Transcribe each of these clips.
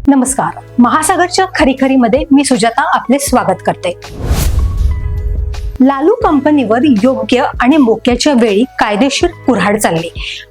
नमस्कार. महासागरच्या खरीखरीमध्ये मी सुजाता आपले स्वागत करते. लालू कंपनीवर योग्य आणि मोक्याच्या वेळी कायदेशीर कुऱ्हाड चालली.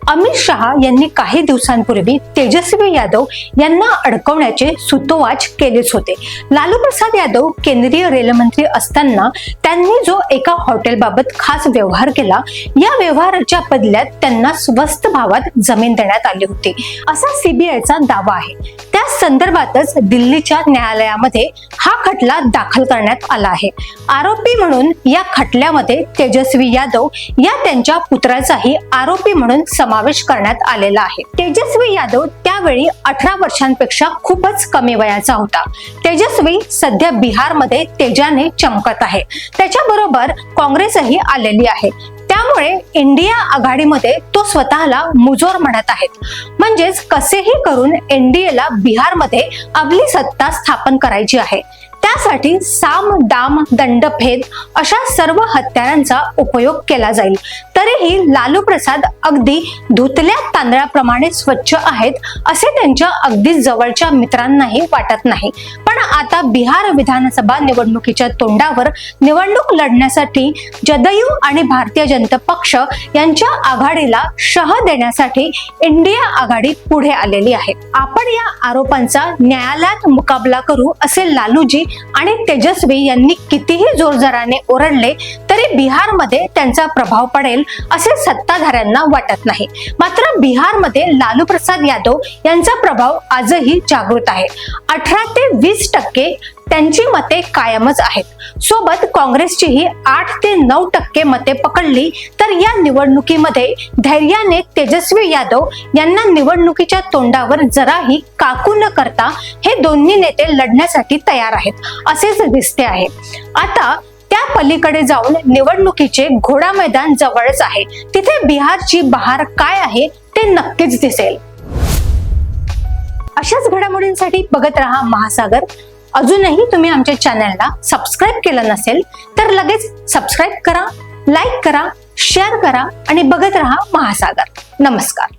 अमित शहा यांनी काही दिवसांपूर्वी तेजस्वी यादव यांना अडकवण्याचे सूतोवाच केलेच होते. लालू प्रसाद यादव केंद्रीय रेल्वेमंत्री असताना त्यांनी जो एका हॉटेलबाबत खास व्यवहार केला, या व्यवहाराच्या बदल्यात त्यांना स्वस्त भावात जमीन देण्यात आली होती, असा सीबीआयचा दावा आहे. त्या संदर्भातच दिल्लीच्या न्यायालयामध्ये हा खटला दाखल करण्यात आला आहे. आरोपी म्हणून या खटल्यामध्ये तेजस्वी यादव या त्यांच्या पुत्राचाही आरोपी म्हणून समावेश करण्यात आलेला आहे. तेजस्वी यादव त्यावेळी 18 वर्षांपेक्षा खूपच कमी वयाचा होता. तेजस्वी सध्या बिहारमध्ये तेजाने चमकत आहे. त्याच्याबरोबर काँग्रेसही आलेली आहे. त्यामुळे इंडिया आघाडीमध्ये तो स्वतःला मुजोर म्हणत आहेत. म्हणजेच कसेही करून एनडीएला बिहारमध्ये आपली सत्ता स्थापन करायची आहे. त्यासाठी साम दाम दंडभेद अशा सर्व हत्यारांचा उपयोग केला जाईल. तरीही लालू प्रसाद अगदी धुतल्या तांदळाप्रमाणे स्वच्छ आहेत असे त्यांच्या अगदी जवळच्या मित्रांनाही वाटत नाही. पण आता बिहार विधानसभा निवडणुकीच्या तोंडावर निवडणूक लढण्यासाठी जदयू आणि भारतीय जनता पक्ष यांच्या आघाडीला शह देण्यासाठी इंडिया आघाडी पुढे आलेली आहे. आपण या आरोपांचा न्यायालयात मुकाबला करू असे लालूजी आणि तेजस्वी यांनी कितीही जोरजोराने ओरडले तरी बिहारमध्ये त्यांचा प्रभाव पडेल असे सत्ताधाऱ्यांना वाटत नाही. मात्र बिहारमध्ये लालू प्रसाद यादव यांचा प्रभाव आजही जागृत आहे. 18 ते 20% त्यांची मते कायमच आहेत. सोबत काँग्रेसचीही 8 ते 9% मते पकडली तर या निवडणुकीमध्ये धैर्याने तेजस्वी यादव यांना निवडणुकीच्या तोंडावर जराही काकू न करता हे दोन्ही नेते लढण्यासाठी तयार आहेत असेच दिसते आहे. आता त्या पलीकडे जाऊन निवडणुकीचे घोडा मैदान जवळच आहे. तिथे बिहारची बहार काय आहे ते नक्कीच दिसेल. अशाच घडामोडींसाठी बघत रहा महासागर. अजूनही तुम्ही आमच्या चॅनलला सबस्क्राईब केलं नसेल तर लगेच सबस्क्राईब करा, लाईक करा, शेअर करा आणि बघत रहा महासागर. नमस्कार.